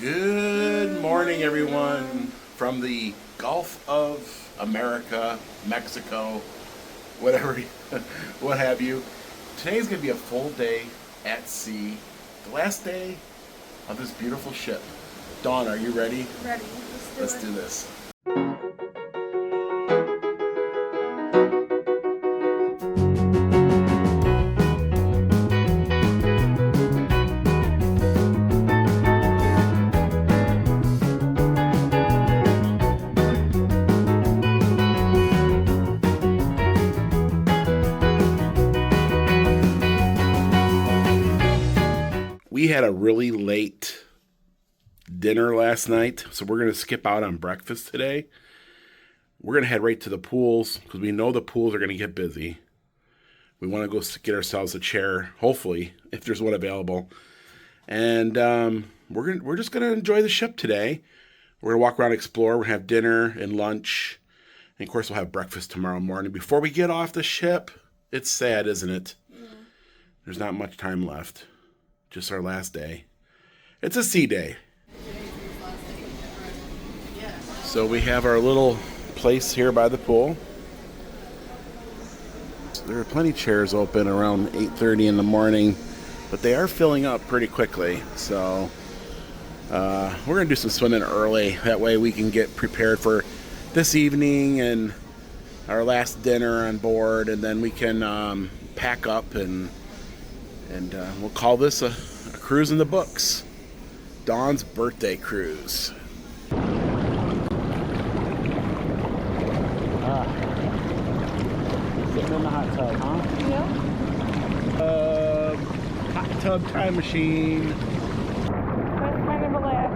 Good morning, everyone, from the Gulf of America, Mexico, whatever, what have you. Today's going to be a full day at sea, the last day of this beautiful ship. Dawn, are you ready? Ready. Let's do this. We had a really late dinner last night, so we're going to skip out on breakfast today. We're going to head right to the pools because we know the pools are going to get busy. We want to go get ourselves a chair, hopefully, if there's one available. And we're just going to enjoy the ship today. We're going to walk around, explore. We're going to have dinner and lunch. And, of course, we'll have breakfast tomorrow morning. Before we get off the ship, it's sad, isn't it? Yeah. There's not much time left. Just our last day. It's a sea day. So we have our little place here by the pool. There are plenty of chairs open around 8:30 in the morning, but they are filling up pretty quickly. So we're going to do some swimming early. That way we can get prepared for this evening and our last dinner on board, and then we can pack up and we'll call this a cruise in the books. Dawn's birthday cruise. Sitting in the hot tub, huh? Yeah. Hot tub time machine. Kind of relax.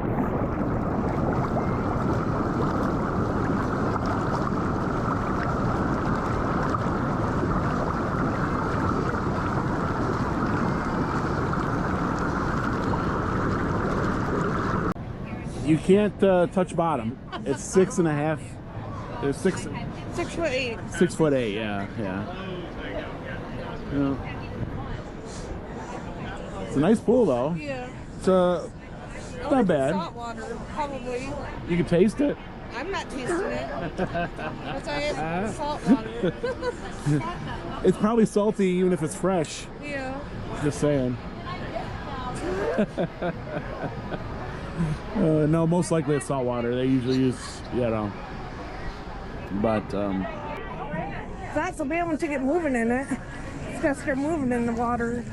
You can't touch bottom. It's 6.5. There's 6 6'8". 6'8". Yeah. It's a nice pool though. Yeah. It's not bad. Salt water, probably. You can taste it. I'm not tasting it. That's why it's salt water. It's probably salty even if it's fresh. Yeah. Just saying. No, most likely it's salt water. They usually use, but That's so bad once you get moving in it. It's got to start moving in the water.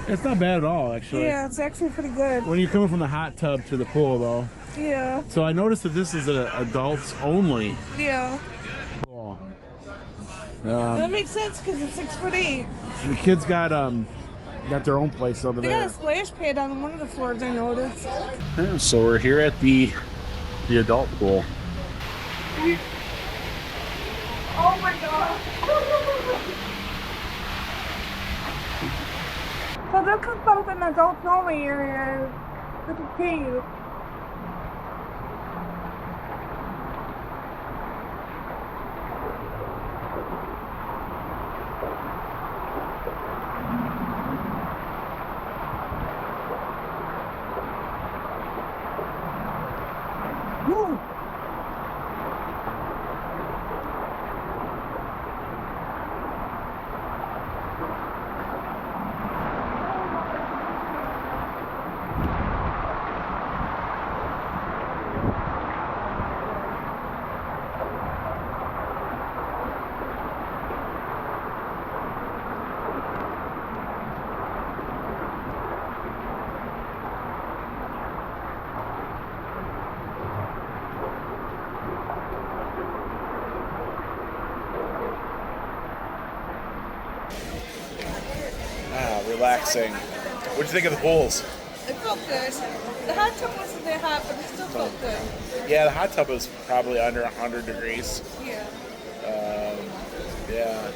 it's not bad at all, actually. Yeah, it's actually pretty good. When you're coming from the hot tub to the pool, though. Yeah. So I noticed that this is an adults only Yeah. pool. That makes sense because it's 6'8". The kids got their own place over They got there. a splash pad on one of the floors, I noticed. Yeah, so we're here at the adult pool. Oh my god. So this is something adults only area. This is cute. Woo. Relaxing. What'd you think of the pools? It felt good. The hot tub wasn't that hot, but it still felt good. Yeah, the hot tub was probably under 100 degrees. Yeah. Yeah.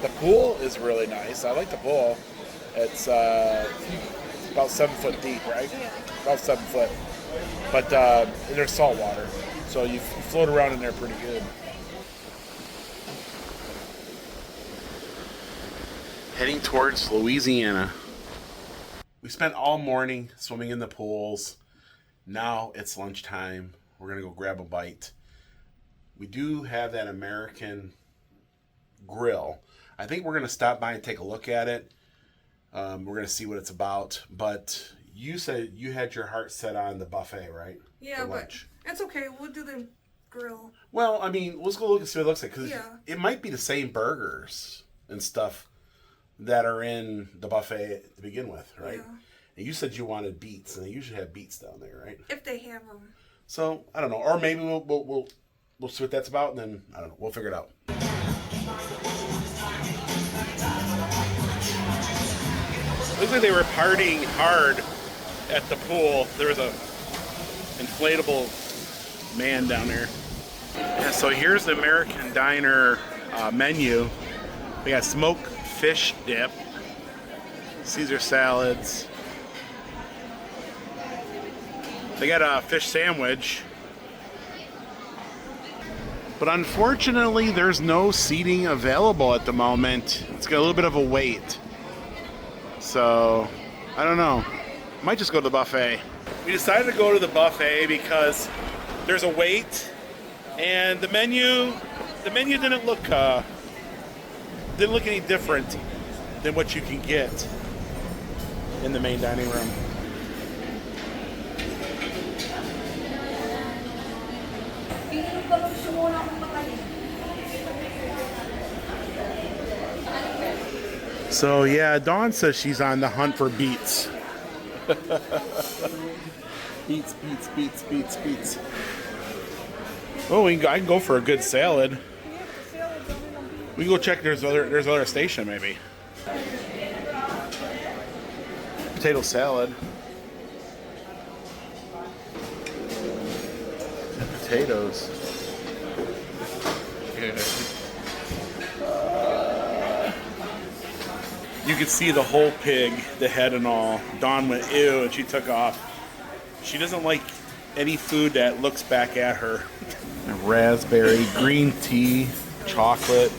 The pool is really nice. I like the pool. It's about 7 foot deep, right? Yeah. About 7 foot. But there's salt water, so you float around in there pretty good. Heading towards Louisiana. We spent all morning swimming in the pools. Now it's lunchtime. We're going to go grab a bite. We do have that American grill. I think we're going to stop by and take a look at it. We're going to see what it's about. But you said you had your heart set on the buffet, right? Yeah, but it's okay. We'll do the grill. Well, I mean, let's go look and see what it looks like. Because Yeah. it might be the same burgers and stuff that are in the buffet to begin with, right? Yeah. And you said you wanted beets, and they usually have beets down there, right? If they have them. So, I don't know. Or maybe we'll see what that's about, and then, I don't know, we'll figure it out. Looks like they were partying hard at the pool. There was a inflatable man down there. Yeah, so here's the American Diner menu. We got smoked fish dip, Caesar salads. They got a fish sandwich. But unfortunately, there's no seating available at the moment. It's got a little bit of a wait. So, I don't know. Might just go to the buffet. We decided to go to the buffet because there's a wait, and the menu didn't look any different than what you can get in the main dining room. So yeah, Dawn says she's on the hunt for beets. Beets. Oh, I can go for a good salad. We can go check. There's other station maybe. Potato salad. And potatoes. You could see the whole pig, the head and all. Dawn went, ew, and she took off. She doesn't like any food that looks back at her. Raspberry, green tea, chocolate.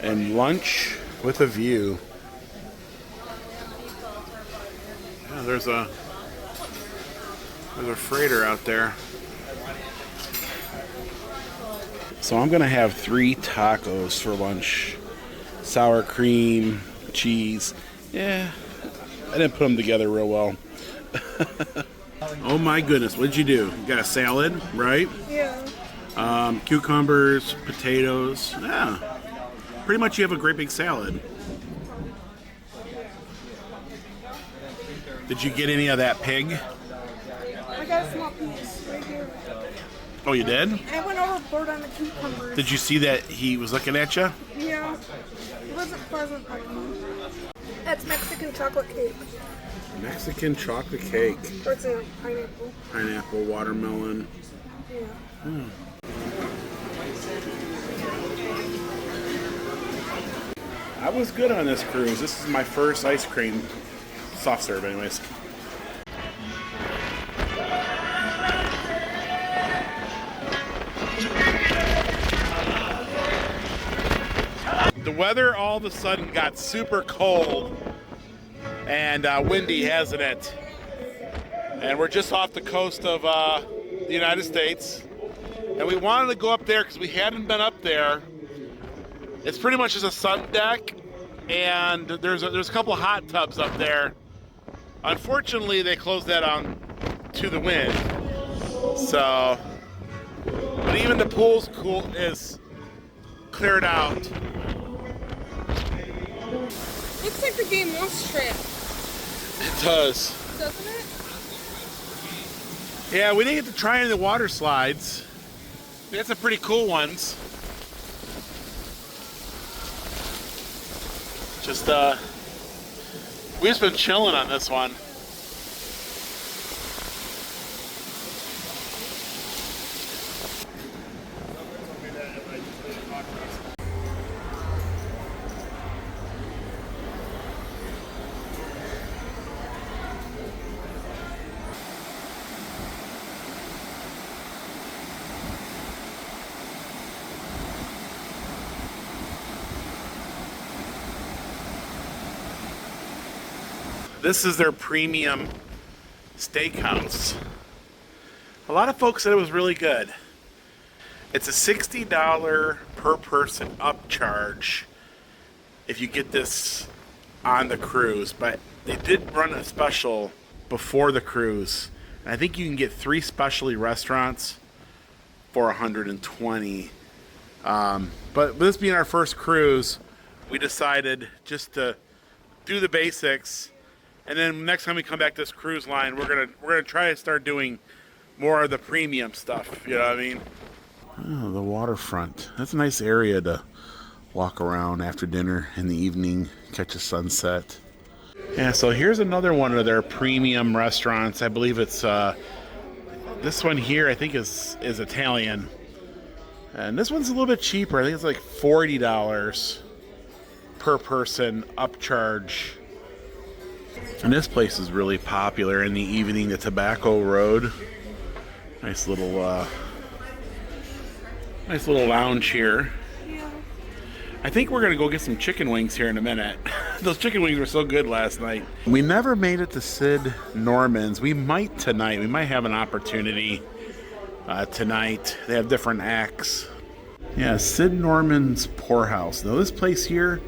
And lunch with a view. Yeah, there's a freighter out there. So I'm gonna have 3 tacos for lunch. Sour cream, cheese. Yeah, I didn't put them together real well. Oh my goodness, what did you do? You got a salad, right? Yeah. Cucumbers, potatoes. Yeah. Pretty much you have a great big salad. Did you get any of that pig? I got a small piece right here. Oh, you did? I went overboard on the cucumbers. Did you see that he was looking at you? Yeah. It wasn't pleasant looking. That's Mexican chocolate cake. Mexican chocolate cake. Or it's a pineapple. Pineapple, watermelon. Yeah. I was good on this cruise. This is my first ice cream soft serve anyways. The weather all of a sudden got super cold and windy, hasn't it? And we're just off the coast of the United States. And we wanted to go up there because we hadn't been up there. It's pretty much just a sun deck, and there's a couple of hot tubs up there. Unfortunately, they closed that on to the wind. So, but even the pool's is cleared out. Looks like the game Mousetrap. It does. Doesn't it? Yeah, we didn't get to try any of the water slides. We had some pretty cool ones. Just, we've just been chilling on this one. This is their premium steakhouse. A lot of folks said it was really good. It's a $60 per person upcharge if you get this on the cruise, but they did run a special before the cruise. I think you can get 3 specialty restaurants for $120. But this being our first cruise, we decided just to do the basics, and then next time we come back to this cruise line, we're gonna try to start doing more of the premium stuff. You know what I mean? Oh, the waterfront. That's a nice area to walk around after dinner in the evening, catch a sunset. Yeah, so here's another one of their premium restaurants. I believe it's this one here, I think is Italian. And this one's a little bit cheaper. I think it's like $40 per person upcharge. And this place is really popular in the evening, the Tobacco Road. Nice little lounge here. I think we're gonna go get some chicken wings here in a minute. Those chicken wings were so good last night. We never made it to Sid Norman's. We might tonight. We might have an opportunity tonight. They have different acts. Yeah, Sid Norman's Poorhouse. Now this place here,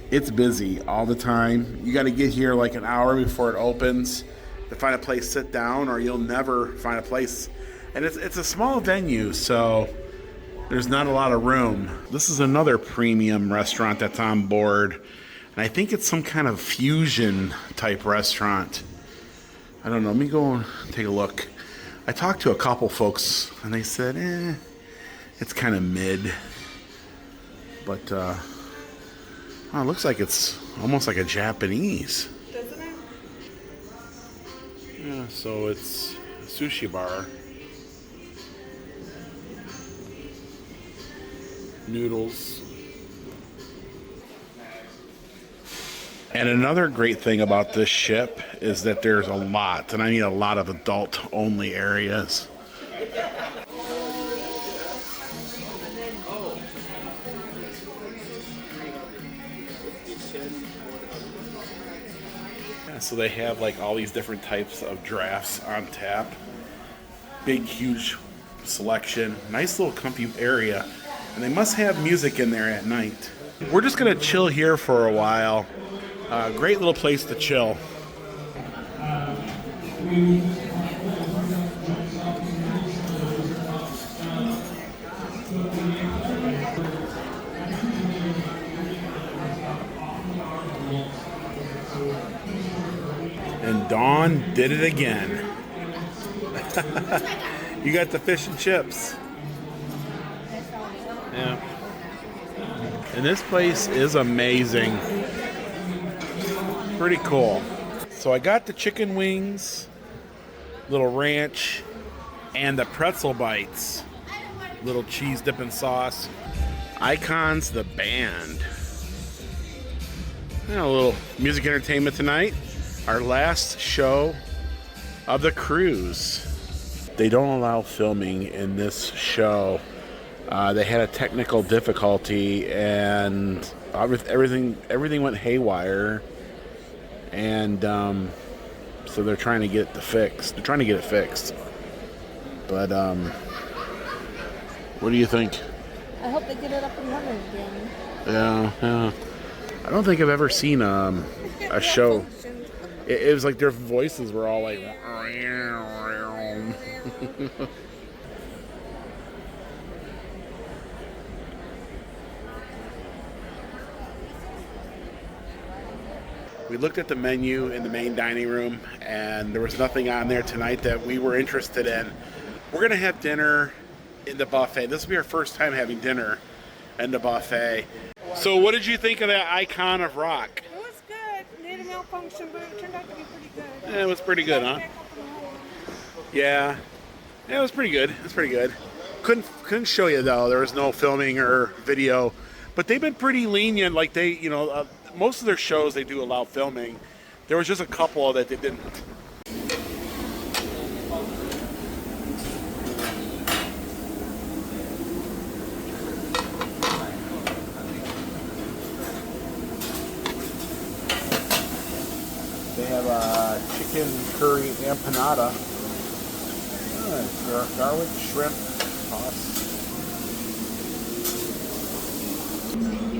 it's busy all the time. You got to get here like an hour before it opens to find a place to sit down, or you'll never find a place. And it's a small venue, so there's not a lot of room. This is another premium restaurant that's on board. And I think it's some kind of fusion type restaurant. I don't know. Let me go and take a look. I talked to a couple folks and they said, it's kind of mid. But it looks like it's almost like a Japanese. Doesn't it? Yeah, so it's a sushi bar. Noodles. And another great thing about this ship is that there's a lot, and I mean a lot of adult-only areas. Yeah, so they have like all these different types of drafts on tap. Big, huge selection. Nice little comfy area. And they must have music in there at night. We're just gonna chill here for a while. Great little place to chill. And Dawn did it again. You got the fish and chips. Yeah. And this place is amazing. Pretty cool. So I got the chicken wings, little ranch, and the pretzel bites. Little cheese dipping sauce. Icons, the band. And a little music entertainment tonight. Our last show of the cruise. They don't allow filming in this show. They had a technical difficulty and everything went haywire, and so they're trying to get it fixed. But what do you think? I hope they get it up and running again. Yeah. I don't think I've ever seen a show. It was like their voices were all like. We looked at the menu in the main dining room, and there was nothing on there tonight that we were interested in. We're going to have dinner in the buffet. This will be our first time having dinner in the buffet. So what did you think of that icon of rock? It was good. It had a malfunction, but it turned out to be pretty good. Yeah, it was pretty good, huh? Yeah. Yeah, it was pretty good. Couldn't show you, though. There was no filming or video. But they've been pretty lenient. Like most of their shows, they do allow filming. There was just a couple that they didn't. They have chicken curry empanada. Garlic shrimp sauce. Thank you.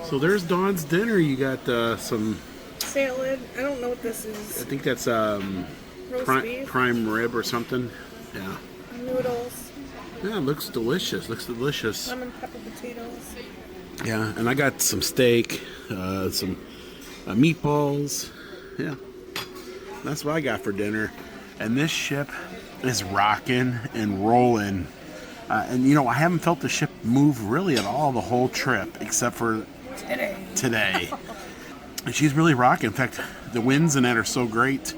So there's Dawn's dinner. You got some Salad. I don't know what this is. I think that's Roast beef. prime rib or something. Yeah. Noodles. Yeah, it looks delicious. Looks delicious. Lemon pepper potatoes. Yeah, and I got some steak, some meatballs. Yeah, that's what I got for dinner. And this ship is rocking and rolling. And you know, I haven't felt the ship move really at all the whole trip, except for today. And she's really rocking. In fact, the winds in it are so great.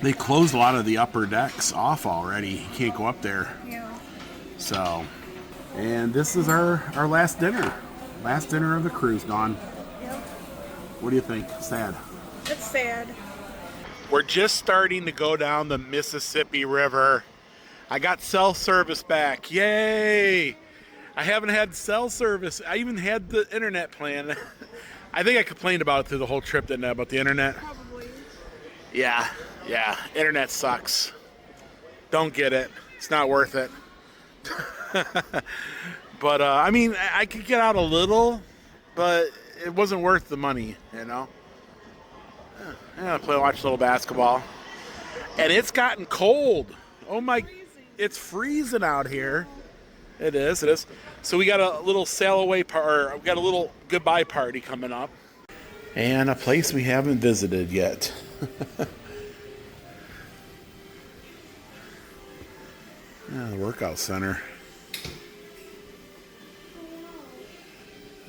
They closed a lot of the upper decks off already. You can't go up there. Yeah. So, and this is our last dinner. Last dinner of the cruise, Dawn. Yep. What do you think? Sad. It's sad. We're just starting to go down the Mississippi River. I got cell service back. Yay! I haven't had cell service. I even had the internet plan. I think I complained about it through the whole trip, didn't I, about the internet? Probably. Yeah. Internet sucks. Don't get it. It's not worth it. But, I mean, I could get out a little, but it wasn't worth the money, you know? Yeah, watch a little basketball. And it's gotten cold. Oh my, it's freezing out here. It is. So we got a little sail away party, we got a little goodbye party coming up. And a place we haven't visited yet. The workout center.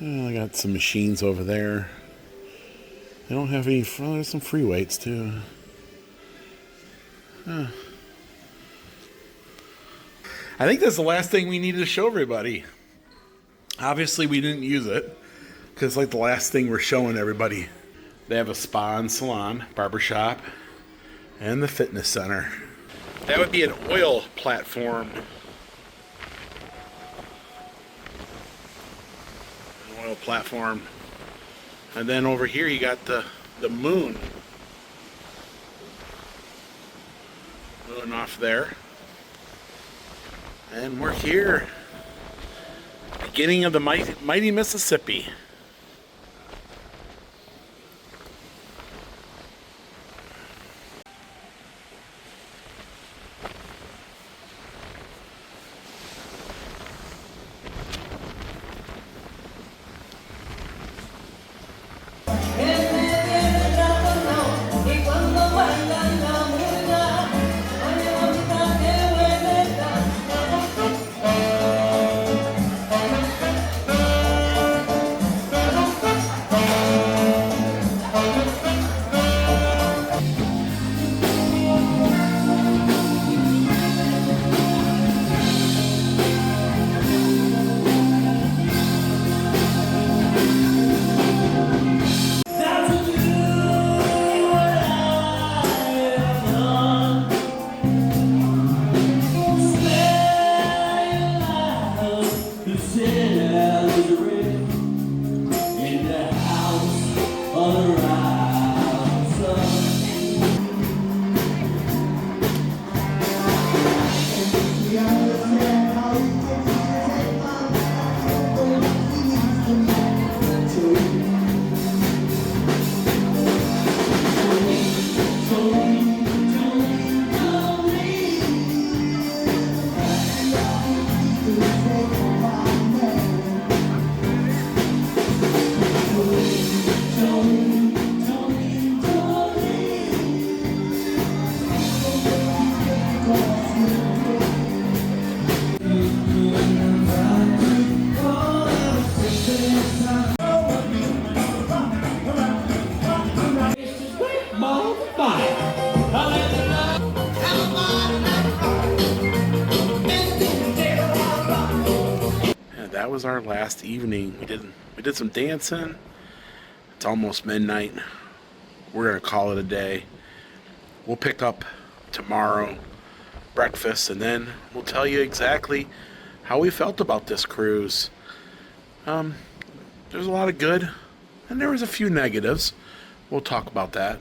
I got some machines over there. They don't have any, there's some free weights too. I think that's the last thing we needed to show everybody. Obviously we didn't use it, because it's like the last thing we're showing everybody. They have a spa and salon, barbershop, and the fitness center. That would be an oil platform. An oil platform. And then over here you got the moon. Moon off there. And we're here. Beginning of the mighty Mississippi. that was our last evening. We did some dancing. It's almost midnight. We're gonna call it a day. We'll pick up tomorrow, breakfast, and then we'll tell you exactly how we felt about this cruise. There's a lot of good, and there was a few negatives. We'll talk about that.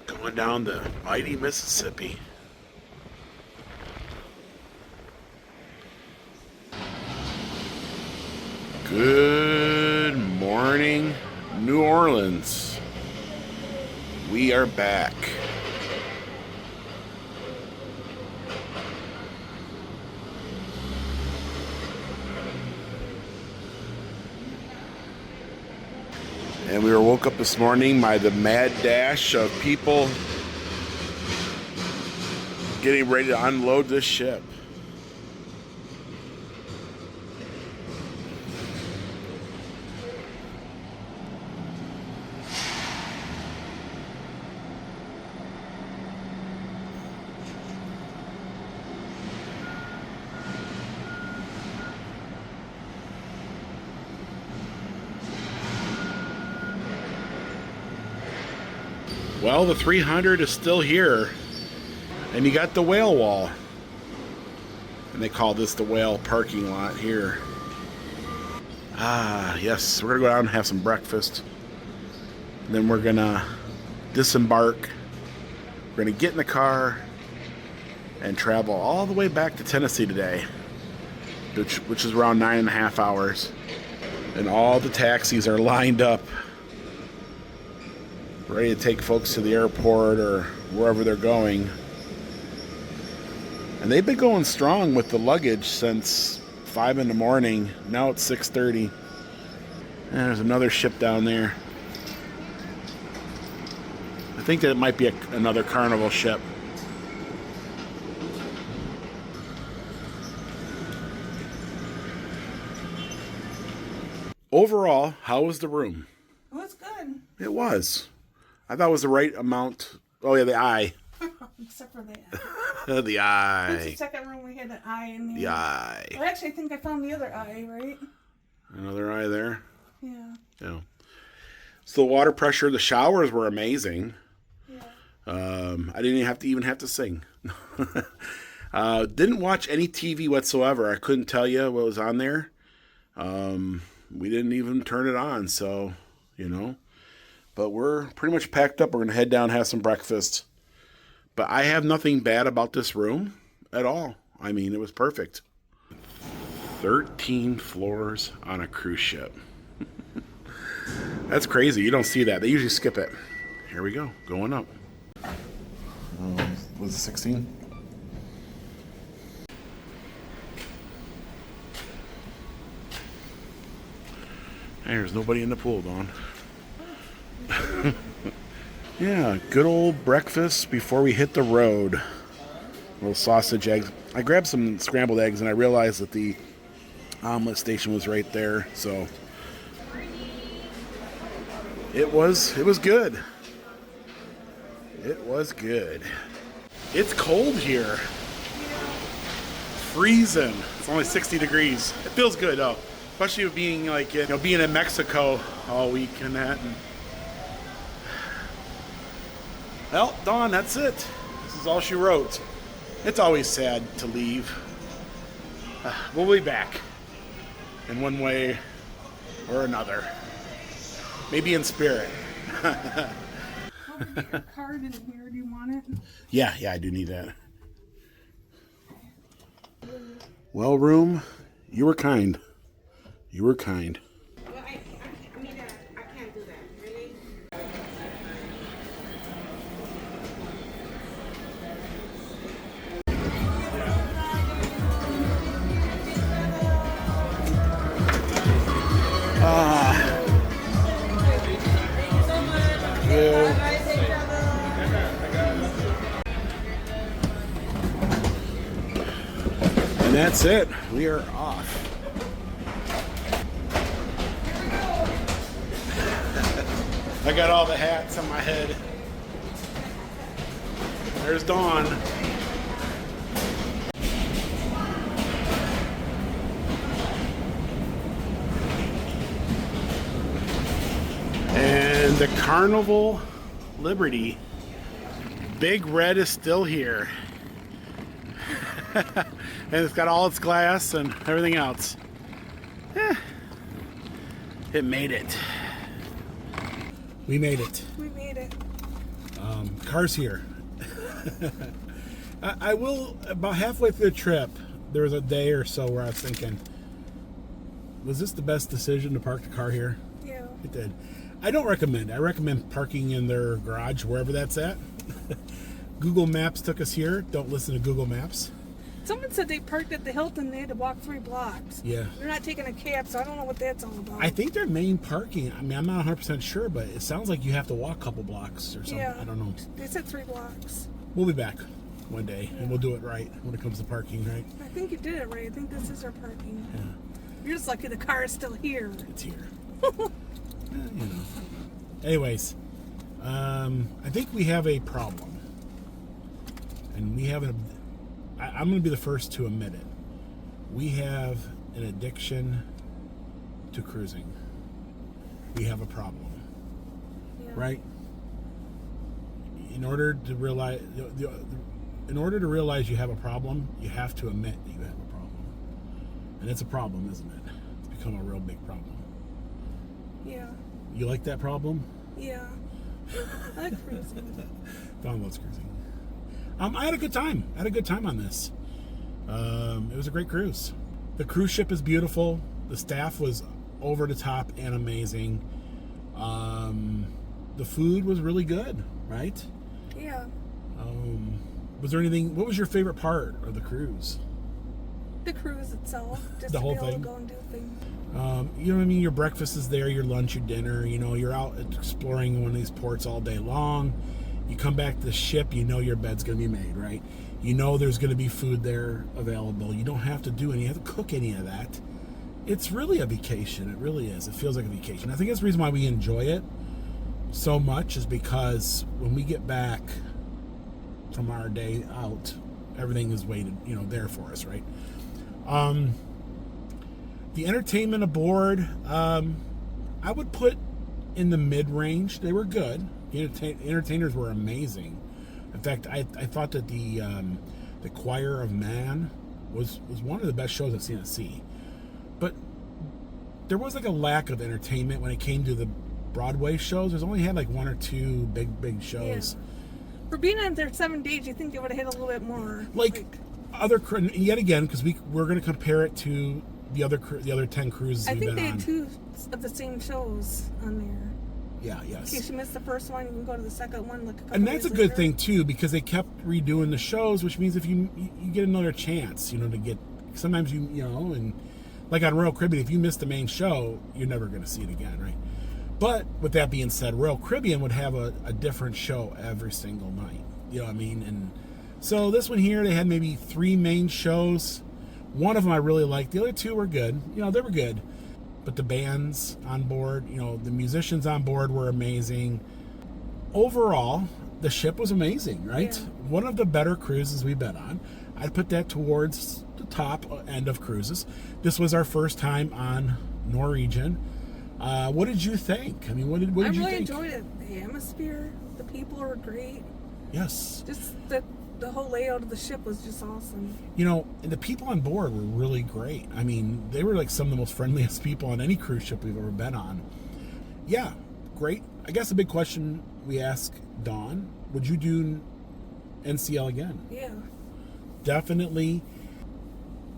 Going down the mighty Mississippi. Good morning, New Orleans. We are back. And we were woke up this morning by the mad dash of people getting ready to unload this ship. Well, the 300 is still here, and you got the whale wall, and they call this the whale parking lot here. Ah, yes, we're gonna go down and have some breakfast, and then we're gonna disembark. We're gonna get in the car and travel all the way back to Tennessee today, which is around 9.5 hours, and all the taxis are lined up ready to take folks to the airport or wherever they're going. And they've been going strong with the luggage since 5 in the morning. Now it's 6:30. And there's another ship down there. I think that it might be another Carnival ship. Overall, how was the room? It was good. It was. I thought it was the right amount. Oh, yeah, the eye. Except for the The eye. It's the second room we had an eye in there. The eye. Well, actually, I think I found the other eye, right? Another eye there. Yeah. Yeah. So the water pressure, the showers were amazing. Yeah. I didn't even have to sing. Didn't watch any TV whatsoever. I couldn't tell you what was on there. We didn't even turn it on, so, you know. But we're pretty much packed up. We're going to head down, have some breakfast. But I have nothing bad about this room at all. I mean, it was perfect. 13 floors on a cruise ship. That's crazy. You don't see that. They usually skip it. Here we go. Going up. Was it 16? There's nobody in the pool, Dawn. Yeah, good old breakfast before we hit the road. Little sausage, eggs. I grabbed some scrambled eggs and I realized that the omelet station was right there, so it was good. It was good. It's cold here. Freezing. It's only 60 degrees. It feels good though, especially being like, you know, being in Mexico all week and that. And well, Dawn, that's it. This is all she wrote. It's always sad to leave. We'll be back in one way or another. Maybe in spirit. I'll get your card in here. Do you want it? Yeah, I do need that. Well, room, you were kind. You were kind. Well, I can't do that. Really? And that's it. We are off. I got all the hats on my head. There's Dawn. the Carnival Liberty. Big Red is still here. And it's got all its glass and everything else. It made it. We made it. We made it. Car's here. I will, about halfway through the trip, there was a day or so where I was thinking, was this the best decision to park the car here? Yeah. It did. I don't recommend it. I recommend parking in their garage, wherever that's at. Google Maps took us here. Don't listen to Google Maps. Someone said they parked at the Hilton. They had to walk 3 blocks. Yeah. They're not taking a cab, so I don't know what that's all about. I think their main parking, I mean, I'm not 100% sure, but it sounds like you have to walk a couple blocks or something. Yeah. I don't know. They said 3 blocks. We'll be back one day, and we'll do it right when it comes to parking, right? I think you did it right. I think this is our parking. Yeah. You're just lucky the car is still here. It's here. You know. Anyways, I think we have a problem. And we have I'm going to be the first to admit it. We have an addiction to cruising. We have a problem. Yeah. Right? In order to realize you have a problem, you have to admit that you have a problem. And it's a problem, isn't it? It's become a real big problem. Yeah. You like that problem? Yeah. I like cruising. Don loves cruising. I had a good time. I had a good time on this. It was a great cruise. The cruise ship is beautiful. The staff was over the top and amazing. The food was really good, right? Yeah. Was there anything? What was your favorite part of the cruise? The cruise itself. Just The to whole be able thing? to go and do things. You know what I mean? Your breakfast is there, your lunch, your dinner. You know, you're out exploring one of these ports all day long. You come back to the ship, you know your bed's going to be made, right? You know there's going to be food there available. You don't have to do any, you have to cook any of that. It's really a vacation. It really is. It feels like a vacation. I think that's the reason why we enjoy it so much is because when we get back from our day out, everything is waited, you know, there for us, right? The entertainment aboard, I would put in the mid-range. They were good. The entertainers were amazing. In fact, I thought that the Choir of Man was one of the best shows I've seen at sea. But there was like a lack of entertainment when it came to the Broadway shows. There's only had like 1 or 2 big shows. Yeah. For being on there 7 days, you think they would have hit a little bit more. Like other, yet again, because we're going to compare it to the other 10 cruises I we've think been they on. had 2 of the same shows on there. Yeah, yes. In case you missed the first one, you can go to the second one. Like a couple And that's a days good later. thing too, because they kept redoing the shows, which means if you get another chance, you know, to get sometimes you know, and like on Royal Caribbean, if you miss the main show, you're never going to see it again, right? But with that being said, Royal Caribbean would have a different show every single night. You know what I mean? And so this one here, they had maybe 3 main shows. One of them I really liked. The other 2 were good. You know, they were good. But the bands on board, you know, the musicians on board were amazing. Overall, the ship was amazing, right? Yeah. One of the better cruises we've been on. I'd put that towards the top end of cruises. This was our first time on Norwegian. What did you think? I mean, what did you think? I really enjoyed it. The atmosphere, the people were great. Yes. Just the whole layout of the ship was just awesome. You know, and the people on board were really great. I mean, they were like some of the most friendliest people on any cruise ship we've ever been on. Yeah, great. I guess the big question we ask Dawn, would you do NCL again? Yeah. Definitely.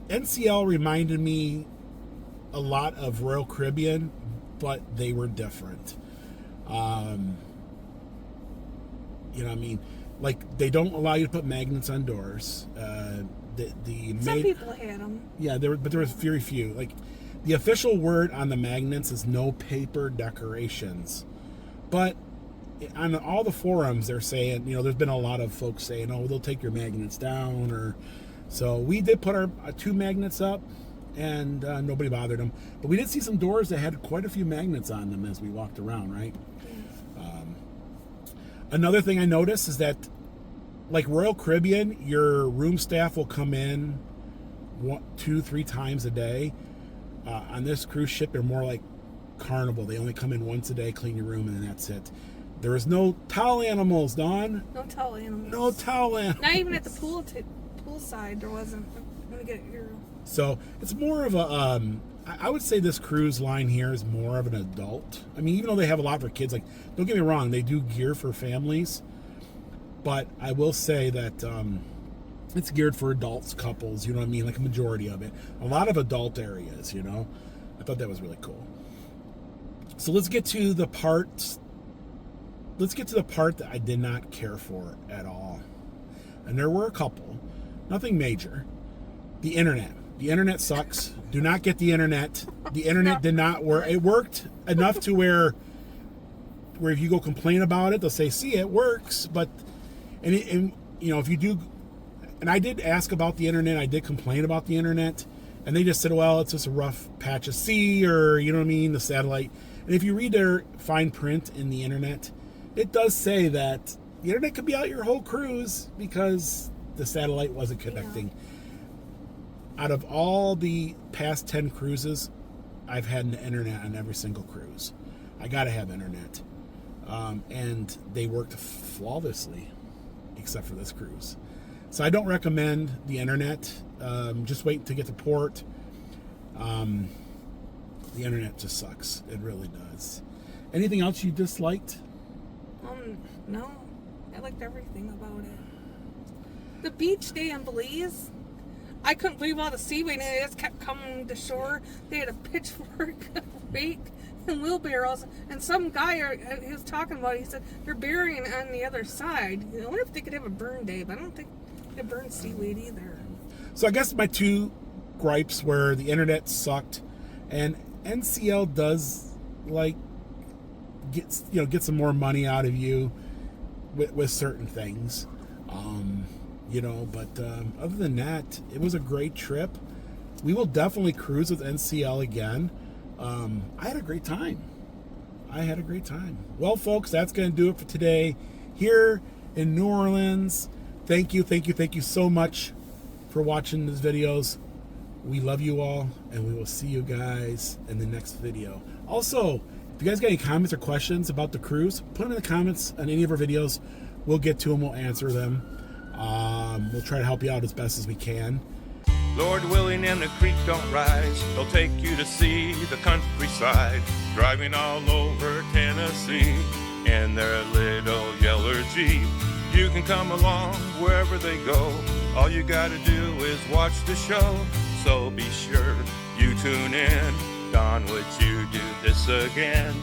NCL reminded me a lot of Royal Caribbean, but they were different. You know what I mean? Like, they don't allow you to put magnets on doors. Some people had them. Yeah, but there was very few. Like, the official word on the magnets is no paper decorations. But on all the forums, they're saying, you know, there's been a lot of folks saying, oh, they'll take your magnets down. Or so we did put our 2 magnets up, and nobody bothered them. But we did see some doors that had quite a few magnets on them as we walked around, right? Another thing I noticed is that, like Royal Caribbean, your room staff will come in 1, 2, 3 times a day. On this cruise ship, they're more like Carnival. They only come in once a day, clean your room, and then that's it. There is no towel animals, Dawn. No towel animals. No towel animals. Not even at the poolside there wasn't. I'm gonna get your. So it's more of a. I would say this cruise line here is more of an adult. I mean, even though they have a lot for kids, like, don't get me wrong, they do gear for families. But I will say that it's geared for adults, couples, you know what I mean? Like a majority of it. A lot of adult areas, you know? I thought that was really cool. So let's get to the part. Let's get to the part that I did not care for at all. And there were a couple. Nothing major. The internet. The internet sucks. Do not get the internet. The internet did not work. It worked enough to where if you go complain about it, they'll say, see, it works. But, and you know, if you do, and I did ask about the internet, I did complain about the internet, and they just said, well, it's just a rough patch of C, or, you know what I mean, the satellite. And if you read their fine print in the internet, it does say that the internet could be out your whole cruise because the satellite wasn't connecting. Yeah. Out of all the past 10 cruises, I've had an internet on every single cruise. I gotta have internet. And they worked flawlessly, except for this cruise. So I don't recommend the internet. Just wait to get to port. The internet just sucks. It really does. Anything else you disliked? No. I liked everything about it. The beach day in Belize, I couldn't believe all the seaweed, and it just kept coming to shore. They had a pitchfork, a rake, and wheelbarrows. And some guy he was talking about it, he said they're burying it on the other side. I wonder if they could have a burn day, but I don't think they burn seaweed either. So I guess my two gripes were the internet sucked, and NCL does like get some more money out of you with certain things. You know, but other than that, it was a great trip. We will definitely cruise with NCL again. I had a great time. Well, folks, that's going to do it for today here in New Orleans. Thank you so much for watching these videos. We love you all, and we will see you guys in the next video. Also, if you guys got any comments or questions about the cruise, put them in the comments on any of our videos. We'll get to them. We'll answer them. We'll try to help you out as best as we can. Lord willing and the creek don't rise, they'll take you to see the countryside, driving all over Tennessee in their little yellow Jeep. You can come along wherever they go, all you gotta do is watch the show, so be sure you tune in. Don, would you do this again?